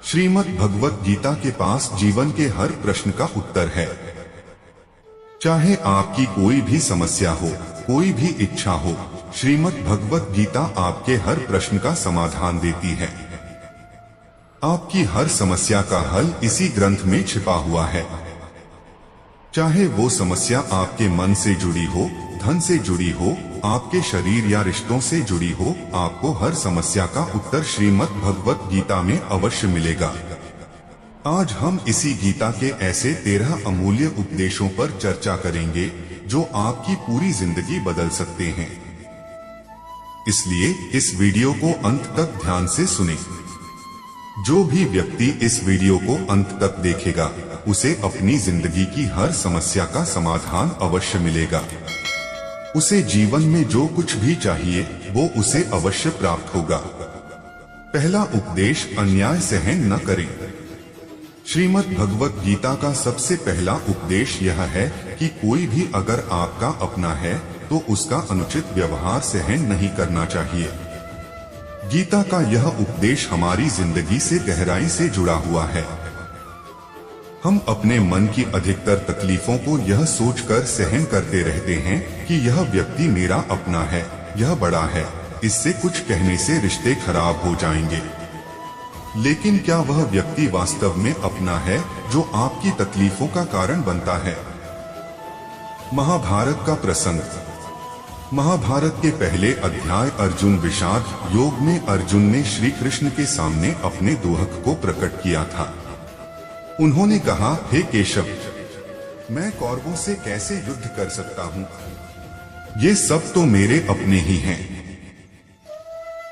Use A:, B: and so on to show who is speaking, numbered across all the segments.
A: श्रीमद् भगवत गीता के पास जीवन के हर प्रश्न का उत्तर है। चाहे आपकी कोई भी समस्या हो, कोई भी इच्छा हो, श्रीमद् भगवत गीता आपके हर प्रश्न का समाधान देती है। आपकी हर समस्या का हल इसी ग्रंथ में छिपा हुआ है। चाहे वो समस्या आपके मन से जुड़ी हो, धन से जुड़ी हो, आपके शरीर या रिश्तों से जुड़ी हो, आपको हर समस्या का उत्तर श्रीमद् भगवत गीता में अवश्य मिलेगा। आज हम इसी गीता के ऐसे 13 अमूल्य उपदेशों पर चर्चा करेंगे जो आपकी पूरी जिंदगी बदल सकते हैं। इसलिए इस वीडियो को अंत तक ध्यान से सुनें। जो भी व्यक्ति इस वीडियो को अंत तक देखेगा, उसे अपनी जिंदगी की हर समस्या का समाधान अवश्य मिलेगा। उसे जीवन में जो कुछ भी चाहिए वो उसे अवश्य प्राप्त होगा। पहला उपदेश, अन्याय सहन न करें। श्रीमद् भगवत गीता का सबसे पहला उपदेश यह है कि कोई भी अगर आपका अपना है तो उसका अनुचित व्यवहार सहन नहीं करना चाहिए। गीता का यह उपदेश हमारी जिंदगी से गहराई से जुड़ा हुआ है। हम अपने मन की अधिकतर तकलीफों को यह सोचकर सहन करते रहते हैं कि यह व्यक्ति मेरा अपना है, यह बड़ा है, इससे कुछ कहने से रिश्ते खराब हो जाएंगे। लेकिन क्या वह व्यक्ति वास्तव में अपना है जो आपकी तकलीफों का कारण बनता है? महाभारत का प्रसंग। महाभारत के पहले अध्याय अर्जुन विषाद योग में अर्जुन ने श्री कृष्ण के सामने अपने दुख को प्रकट किया था। उन्होंने कहा, हे केशव, मैं कौरवों से कैसे युद्ध कर सकता हूँ? ये सब तो मेरे अपने ही हैं।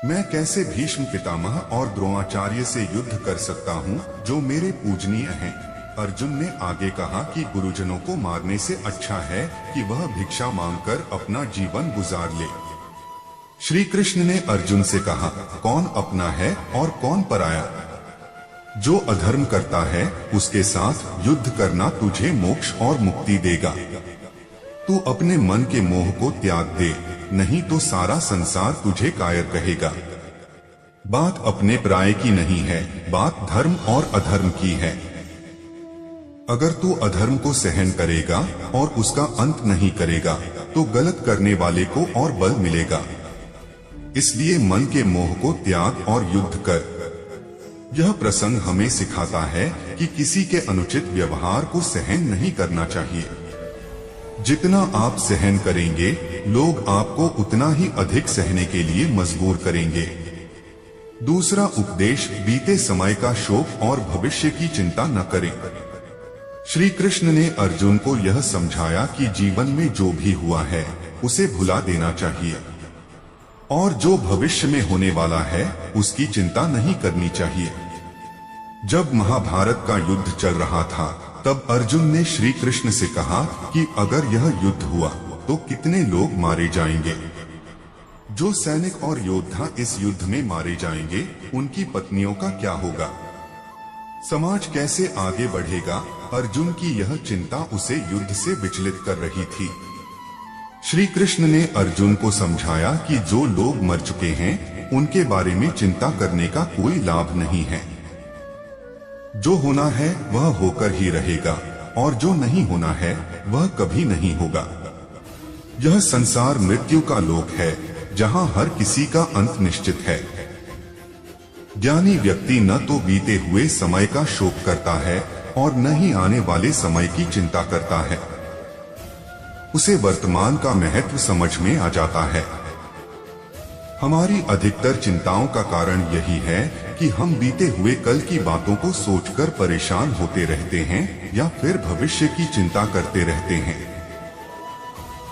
A: मैं कैसे भीष्म पितामह और द्रोणाचार्य से युद्ध कर सकता हूँ जो मेरे पूजनीय हैं? अर्जुन ने आगे कहा कि गुरुजनों को मारने से अच्छा है कि वह भिक्षा मांगकर अपना जीवन गुजार ले। श्री कृष्ण ने अर्जुन से कहा, कौन अपना है और कौन पराया? जो अधर्म करता है उसके साथ युद्ध करना तुझे मोक्ष और मुक्ति देगा। तू अपने मन के मोह को त्याग दे, नहीं तो सारा संसार तुझे कायर कहेगा। बात अपने पराये की नहीं है, बात धर्म और अधर्म की है। अगर तू अधर्म को सहन करेगा और उसका अंत नहीं करेगा तो गलत करने वाले को और बल मिलेगा। इसलिए मन के मोह को त्याग और युद्ध कर। यह प्रसंग हमें सिखाता है कि किसी के अनुचित व्यवहार को सहन नहीं करना चाहिए। जितना आप सहन करेंगे, लोग आपको उतना ही अधिक सहने के लिए मजबूर करेंगे। दूसरा उपदेश, बीते समय का शोक और भविष्य की चिंता न करें। श्री कृष्ण ने अर्जुन को यह समझाया कि जीवन में जो भी हुआ है उसे भुला देना चाहिए और जो भविष्य में होने वाला है उसकी चिंता नहीं करनी चाहिए। जब महाभारत का युद्ध चल रहा था तब अर्जुन ने श्री कृष्ण से कहा कि अगर यह युद्ध हुआ तो कितने लोग मारे जाएंगे? जो सैनिक और योद्धा इस युद्ध में मारे जाएंगे उनकी पत्नियों का क्या होगा? समाज कैसे आगे बढ़ेगा? अर्जुन की यह चिंता उसे युद्ध से विचलित कर रही थी। श्री कृष्ण ने अर्जुन को समझाया कि जो लोग मर चुके हैं उनके बारे में चिंता करने का कोई लाभ नहीं है। जो होना है वह होकर ही रहेगा और जो नहीं होना है वह कभी नहीं होगा। यह संसार मृत्यु का लोक है जहां हर किसी का अंत निश्चित है। ज्ञानी व्यक्ति न तो बीते हुए समय का शोक करता है और न ही आने वाले समय की चिंता करता है। उसे वर्तमान का महत्व समझ में आ जाता है। हमारी अधिकतर चिंताओं का कारण यही है कि हम बीते हुए कल की बातों को सोचकर परेशान होते रहते हैं या फिर भविष्य की चिंता करते रहते हैं।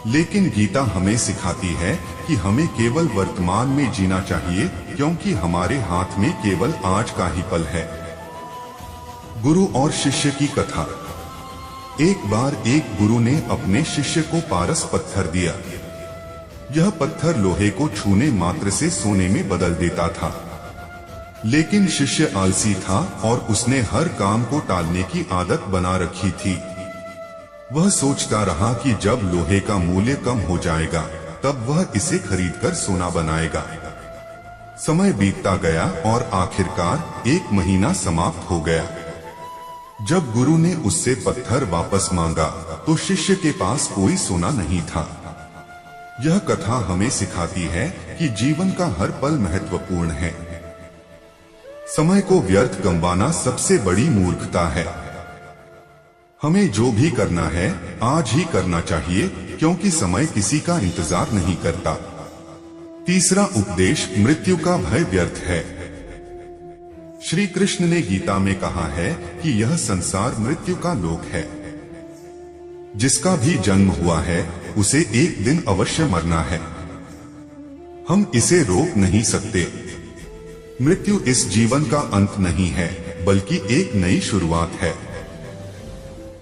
A: लेकिन गीता हमें सिखाती है कि हमें केवल वर्तमान में जीना चाहिए, क्योंकि हमारे हाथ में केवल आज का ही पल है। गुरु और शिष्य की कथा। एक बार एक गुरु ने अपने शिष्य को पारस पत्थर दिया। यह पत्थर लोहे को छूने मात्र से सोने में बदल देता था। लेकिन शिष्य आलसी था और उसने हर काम को टालने की आदत बना रखी थी। वह सोचता रहा कि जब लोहे का मूल्य कम हो जाएगा तब वह इसे खरीदकर सोना बनाएगा। समय बीतता गया और आखिरकार 1 महीना समाप्त हो गया। जब गुरु ने उससे पत्थर वापस मांगा तो शिष्य के पास कोई सोना नहीं था। यह कथा हमें सिखाती है कि जीवन का हर पल महत्वपूर्ण है। समय को व्यर्थ गंवाना सबसे बड़ी मूर्खता है। हमें जो भी करना है आज ही करना चाहिए, क्योंकि समय किसी का इंतजार नहीं करता। तीसरा उपदेश, मृत्यु का भय व्यर्थ है। श्री कृष्ण ने गीता में कहा है कि यह संसार मृत्यु का लोक है। जिसका भी जन्म हुआ है उसे एक दिन अवश्य मरना है। हम इसे रोक नहीं सकते। मृत्यु इस जीवन का अंत नहीं है, बल्कि एक नई शुरुआत है।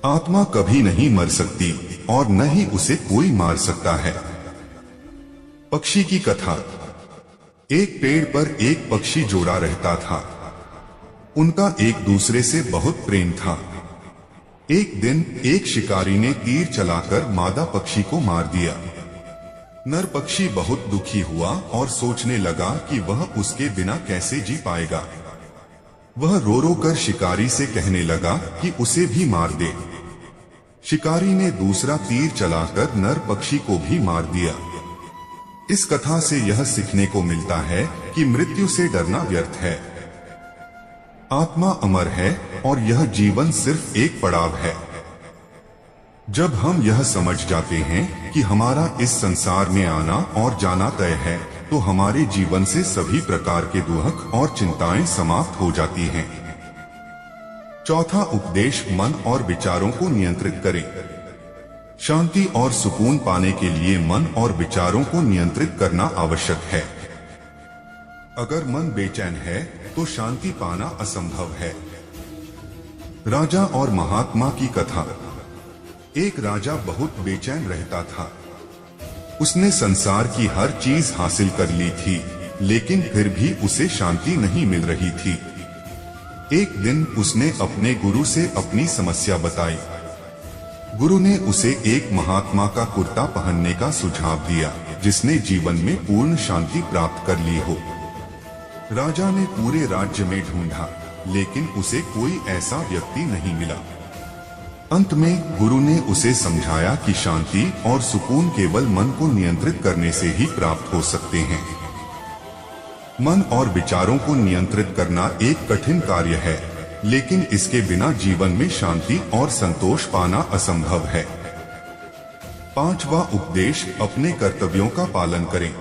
A: आत्मा कभी नहीं मर सकती और न ही उसे कोई मार सकता है। पक्षी की कथा। एक पेड़ पर एक पक्षी जोड़ा रहता था। उनका एक दूसरे से बहुत प्रेम था। एक दिन एक शिकारी ने तीर चलाकर मादा पक्षी को मार दिया। नर पक्षी बहुत दुखी हुआ और सोचने लगा कि वह उसके बिना कैसे जी पाएगा। वह रो रो कर शिकारी से कहने लगा कि उसे भी मार दे। शिकारी ने दूसरा तीर चलाकर नर पक्षी को भी मार दिया। इस कथा से यह सीखने को मिलता है कि मृत्यु से डरना व्यर्थ है। आत्मा अमर है और यह जीवन सिर्फ एक पड़ाव है। जब हम यह समझ जाते हैं कि हमारा इस संसार में आना और जाना तय है, तो हमारे जीवन से सभी प्रकार के दुख और चिंताएं समाप्त हो जाती हैं। चौथा उपदेश, मन और विचारों को नियंत्रित करें। शांति और सुकून पाने के लिए मन और विचारों को नियंत्रित करना आवश्यक है। अगर मन बेचैन है तो शांति पाना असंभव है। राजा और महात्मा की कथा। एक राजा बहुत बेचैन रहता था। उसने संसार की हर चीज हासिल कर ली थी, लेकिन फिर भी उसे शांति नहीं मिल रही थी। एक दिन उसने अपने गुरु से अपनी समस्या बताई। गुरु ने उसे एक महात्मा का कुर्ता पहनने का सुझाव दिया, जिसने जीवन में पूर्ण शांति प्राप्त कर ली हो। राजा ने पूरे राज्य में ढूंढा, लेकिन उसे कोई ऐसा व्यक्ति नहीं मिला। अंत में गुरु ने उसे समझाया कि शांति और सुकून केवल मन को नियंत्रित करने से ही प्राप्त हो सकते हैं। मन और विचारों को नियंत्रित करना एक कठिन कार्य है, लेकिन इसके बिना जीवन में शांति और संतोष पाना असंभव है। पांचवा उपदेश, अपने कर्तव्यों का पालन करें।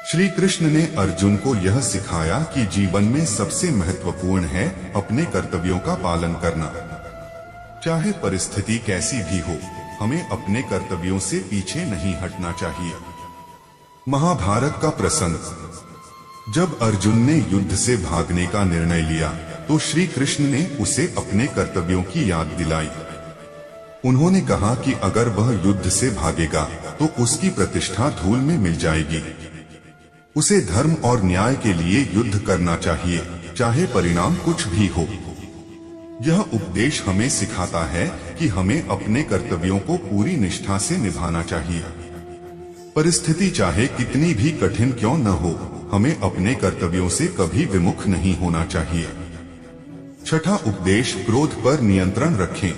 A: श्री कृष्ण ने अर्जुन को यह सिखाया कि जीवन में सबसे महत्वपूर्ण है अपने कर्तव्यों का पालन करना। चाहे परिस्थिति कैसी भी हो, हमें अपने कर्तव्यों से पीछे नहीं हटना चाहिए। महाभारत का प्रसंग। जब अर्जुन ने युद्ध से भागने का निर्णय लिया, तो श्री कृष्ण ने उसे अपने कर्तव्यों की याद दिलाई। उन्होंने कहा कि अगर वह युद्ध से भागेगा तो उसकी प्रतिष्ठा धूल में मिल जाएगी। उसे धर्म और न्याय के लिए युद्ध करना चाहिए, चाहे परिणाम कुछ भी हो। यह उपदेश हमें सिखाता है कि हमें अपने कर्तव्यों को पूरी निष्ठा से निभाना चाहिए। परिस्थिति चाहे कितनी भी कठिन क्यों न हो, हमें अपने कर्तव्यों से कभी विमुख नहीं होना चाहिए। छठा उपदेश, क्रोध पर नियंत्रण रखें।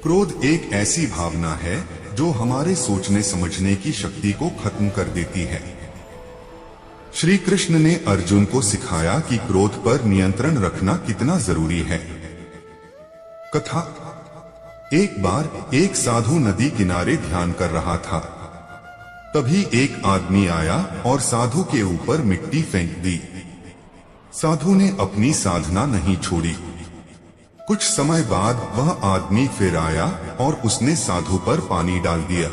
A: क्रोध एक ऐसी भावना है जो हमारे सोचने समझने की शक्ति को खत्म कर देती है। श्री कृष्ण ने अर्जुन को सिखाया कि क्रोध पर नियंत्रण रखना कितना जरूरी है। कथा। एक बार एक साधु नदी किनारे ध्यान कर रहा था। तभी एक आदमी आया और साधु के ऊपर मिट्टी फेंक दी। साधु ने अपनी साधना नहीं छोड़ी। कुछ समय बाद वह आदमी फिर आया और उसने साधु पर पानी डाल दिया।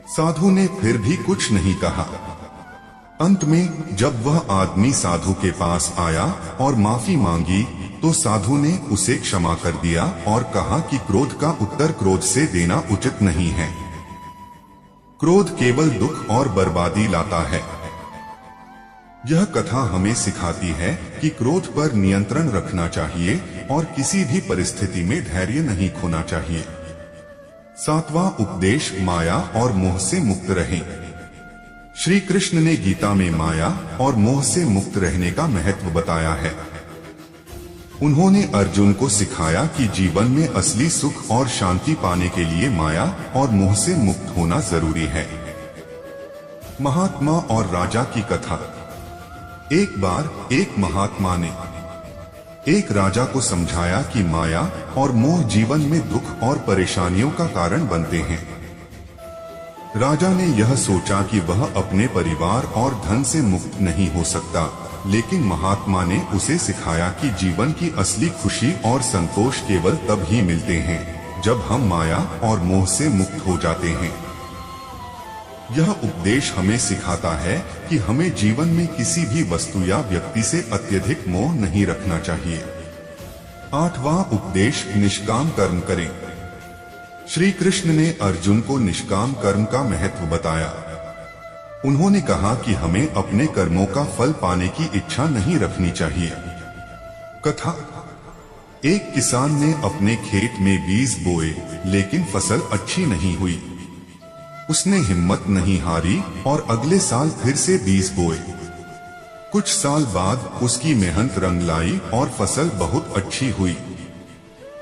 A: साधु ने फिर भी कुछ नहीं कहा। अंत में जब वह आदमी साधु के पास आया और माफी मांगी, तो साधु ने उसे क्षमा कर दिया और कहा कि क्रोध का उत्तर क्रोध से देना उचित नहीं है। क्रोध केवल दुख और बर्बादी लाता है। यह कथा हमें सिखाती है कि क्रोध पर नियंत्रण रखना चाहिए और किसी भी परिस्थिति में धैर्य नहीं खोना चाहिए। सातवां उपदेश, माया और मोह से मुक्त रहें। श्री कृष्ण ने गीता में माया और मोह से मुक्त रहने का महत्व बताया है। उन्होंने अर्जुन को सिखाया कि जीवन में असली सुख और शांति पाने के लिए माया और मोह से मुक्त होना जरूरी है। महात्मा और राजा की कथा। एक बार एक महात्मा ने एक राजा को समझाया कि माया और मोह जीवन में दुख और परेशानियों का कारण बनते हैं। राजा ने यह सोचा कि वह अपने परिवार और धन से मुक्त नहीं हो सकता, लेकिन महात्मा ने उसे सिखाया कि जीवन की असली खुशी और संतोष केवल तब ही मिलते हैं जब हम माया और मोह से मुक्त हो जाते हैं। यह उपदेश हमें सिखाता है कि हमें जीवन में किसी भी वस्तु या व्यक्ति से अत्यधिक मोह नहीं रखना चाहिए। 8वां उपदेश, निष्काम कर्म करें। श्री कृष्ण ने अर्जुन को निष्काम कर्म का महत्व बताया। उन्होंने कहा कि हमें अपने कर्मों का फल पाने की इच्छा नहीं रखनी चाहिए। कथा। एक किसान ने अपने खेत में बीज बोए, लेकिन फसल अच्छी नहीं हुई। उसने हिम्मत नहीं हारी और अगले साल फिर से बीज बोए। कुछ साल बाद उसकी मेहनत रंग लाई और फसल बहुत अच्छी हुई।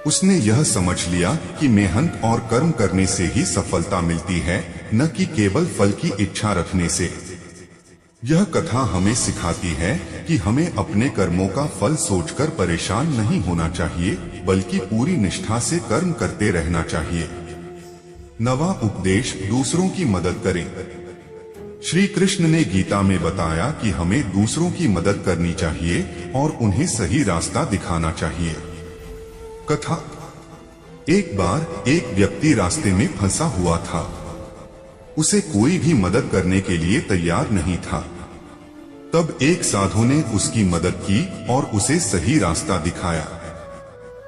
A: उसने यह समझ लिया कि मेहनत और कर्म करने से ही सफलता मिलती है, न कि केवल फल की इच्छा रखने से। यह कथा हमें सिखाती है कि हमें अपने कर्मों का फल सोचकर परेशान नहीं होना चाहिए, बल्कि पूरी निष्ठा से कर्म करते रहना चाहिए। 9वां उपदेश, दूसरों की मदद करें। श्री कृष्ण ने गीता में बताया कि हमें दूसरों की मदद करनी चाहिए और उन्हें सही रास्ता दिखाना चाहिए। कथा। एक बार एक व्यक्ति रास्ते में फंसा हुआ था। उसे कोई भी मदद करने के लिए तैयार नहीं था। तब एक साधु ने उसकी मदद की और उसे सही रास्ता दिखाया।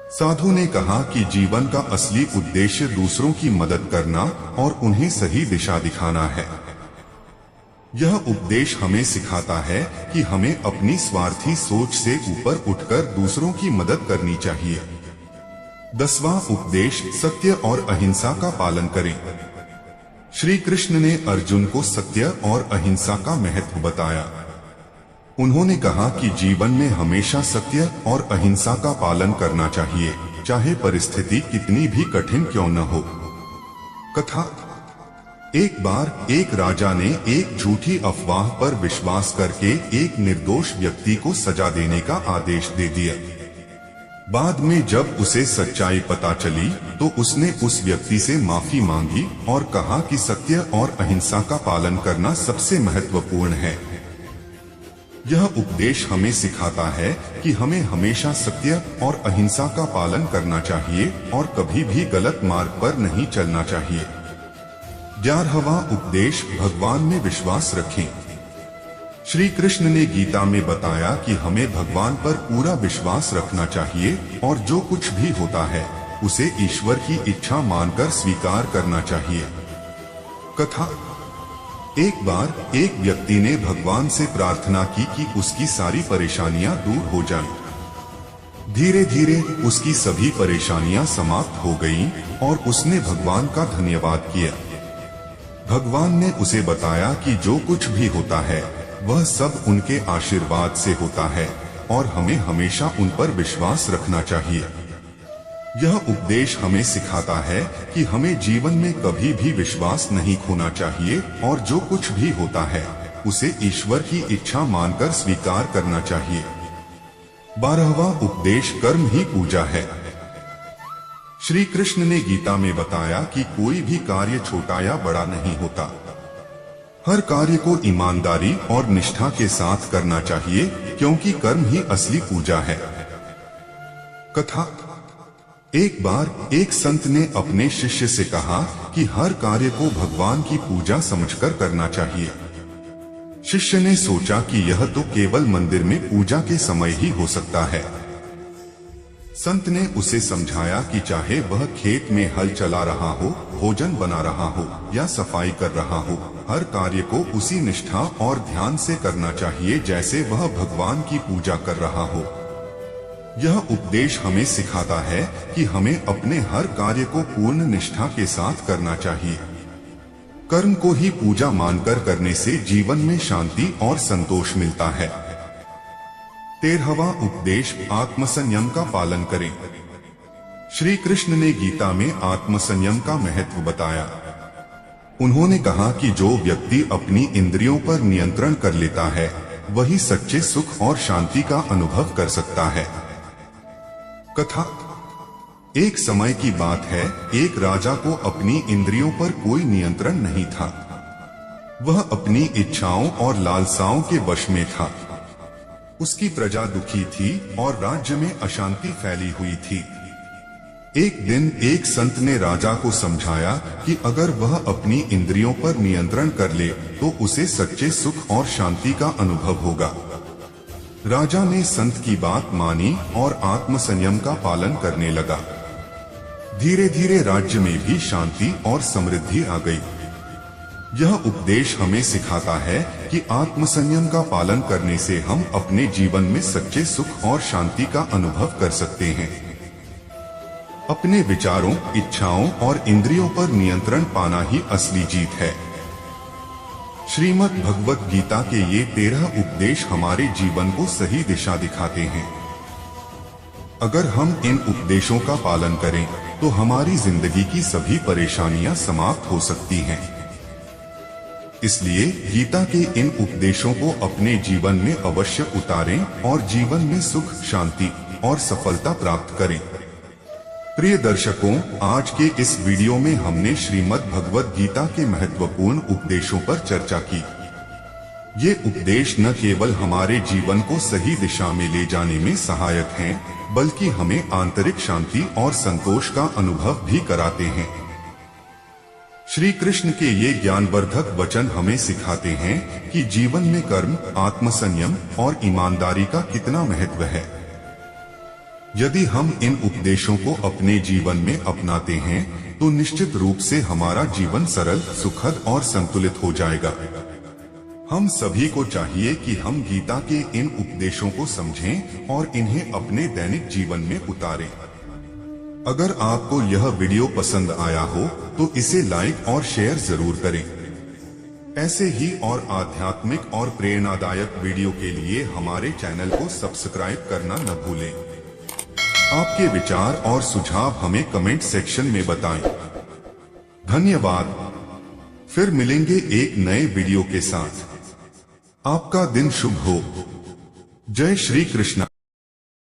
A: साधु ने कहा कि जीवन का असली उद्देश्य दूसरों की मदद करना और उन्हें सही दिशा दिखाना है। यह उपदेश हमें सिखाता है कि हमें अपनी स्वार्थी सोच से ऊपर उठकर दूसरों की मदद करनी चाहिए। 10वां उपदेश, सत्य और अहिंसा का पालन करें। श्री कृष्ण ने अर्जुन को सत्य और अहिंसा का महत्व बताया। उन्होंने कहा कि जीवन में हमेशा सत्य और अहिंसा का पालन करना चाहिए, चाहे परिस्थिति कितनी भी कठिन क्यों न हो। कथा। एक बार एक राजा ने एक झूठी अफवाह पर विश्वास करके एक निर्दोष व्यक्ति को सजा देने का आदेश दे दिया। बाद में जब उसे सच्चाई पता चली तो उसने उस व्यक्ति से माफी मांगी और कहा कि सत्य और अहिंसा का पालन करना सबसे महत्वपूर्ण है। यह उपदेश हमें सिखाता है कि हमें हमेशा सत्य और अहिंसा का पालन करना चाहिए और कभी भी गलत मार्ग पर नहीं चलना चाहिए। 11वां उपदेश, भगवान में विश्वास रखें। श्री कृष्ण ने गीता में बताया कि हमें भगवान पर पूरा विश्वास रखना चाहिए और जो कुछ भी होता है उसे ईश्वर की इच्छा मानकर स्वीकार करना चाहिए। कथा। एक बार एक व्यक्ति ने भगवान से प्रार्थना की कि उसकी सारी परेशानियां दूर हो जाएं। धीरे धीरे उसकी सभी परेशानियां समाप्त हो गईं और उसने भगवान का धन्यवाद किया। भगवान ने उसे बताया कि जो कुछ भी होता है वह सब उनके आशीर्वाद से होता है और हमें हमेशा उन पर विश्वास रखना चाहिए। यह उपदेश हमें सिखाता है कि हमें जीवन में कभी भी विश्वास नहीं खोना चाहिए और जो कुछ भी होता है उसे ईश्वर की इच्छा मानकर स्वीकार करना चाहिए। 12वां उपदेश, कर्म ही पूजा है। श्री कृष्ण ने गीता में बताया कि कोई भी कार्य छोटा या बड़ा नहीं होता। हर कार्य को ईमानदारी और निष्ठा के साथ करना चाहिए, क्योंकि कर्म ही असली पूजा है। कथा। एक बार एक संत ने अपने शिष्य से कहा कि हर कार्य को भगवान की पूजा समझकर करना चाहिए। शिष्य ने सोचा कि यह तो केवल मंदिर में पूजा के समय ही हो सकता है। संत ने उसे समझाया कि चाहे वह खेत में हल चला रहा हो, भोजन बना रहा हो या सफाई कर रहा हो, हर कार्य को उसी निष्ठा और ध्यान से करना चाहिए जैसे वह भगवान की पूजा कर रहा हो। यह उपदेश हमें सिखाता है कि हमें अपने हर कार्य को पूर्ण निष्ठा के साथ करना चाहिए। कर्म को ही पूजा मानकर करने से जीवन में शांति और संतोष मिलता है। 13वां उपदेश, आत्मसंयम का पालन करें। श्री कृष्ण ने गीता में आत्मसंयम का महत्व बताया। उन्होंने कहा कि जो व्यक्ति अपनी इंद्रियों पर नियंत्रण कर लेता है वही सच्चे सुख और शांति का अनुभव कर सकता है। कथा। एक समय की बात है, एक राजा को अपनी इंद्रियों पर कोई नियंत्रण नहीं था। वह अपनी इच्छाओं और लालसाओं के वश में था। उसकी प्रजा दुखी थी और राज्य में अशांति फैली हुई थी। एक दिन एक संत ने राजा को समझाया कि अगर वह अपनी इंद्रियों पर नियंत्रण कर ले तो उसे सच्चे सुख और शांति का अनुभव होगा। राजा ने संत की बात मानी और आत्मसंयम का पालन करने लगा। धीरे धीरे राज्य में भी शांति और समृद्धि आ गई। यह उपदेश हमें सिखाता है कि आत्मसंयम का पालन करने से हम अपने जीवन में सच्चे सुख और शांति का अनुभव कर सकते हैं। अपने विचारों, इच्छाओं और इंद्रियों पर नियंत्रण पाना ही असली जीत है। श्रीमद् भगवत गीता के ये 13 उपदेश हमारे जीवन को सही दिशा दिखाते हैं। अगर हम इन उपदेशों का पालन करें तो हमारी जिंदगी की सभी परेशानियां समाप्त हो सकती हैं। इसलिए गीता के इन उपदेशों को अपने जीवन में अवश्य उतारें और जीवन में सुख, शांति और सफलता प्राप्त करें। प्रिय दर्शकों, आज के इस वीडियो में हमने श्रीमद् भगवत गीता के महत्वपूर्ण उपदेशों पर चर्चा की। ये उपदेश न केवल हमारे जीवन को सही दिशा में ले जाने में सहायक हैं, बल्कि हमें आंतरिक शांति और संतोष का अनुभव भी कराते हैं। श्री कृष्ण के ये ज्ञानवर्धक वचन हमें सिखाते हैं कि जीवन में कर्म, आत्मसंयम और ईमानदारी का कितना महत्व है। यदि हम इन उपदेशों को अपने जीवन में अपनाते हैं तो निश्चित रूप से हमारा जीवन सरल, सुखद और संतुलित हो जाएगा। हम सभी को चाहिए कि हम गीता के इन उपदेशों को समझें और इन्हें अपने दैनिक जीवन में उतारें। अगर आपको यह वीडियो पसंद आया हो तो इसे लाइक और शेयर जरूर करें। ऐसे ही और आध्यात्मिक और प्रेरणादायक वीडियो के लिए हमारे चैनल को सब्सक्राइब करना न भूलें। आपके विचार और सुझाव हमें कमेंट सेक्शन में बताएं। धन्यवाद। फिर मिलेंगे एक नए वीडियो के साथ। आपका दिन शुभ हो। जय श्री कृष्ण।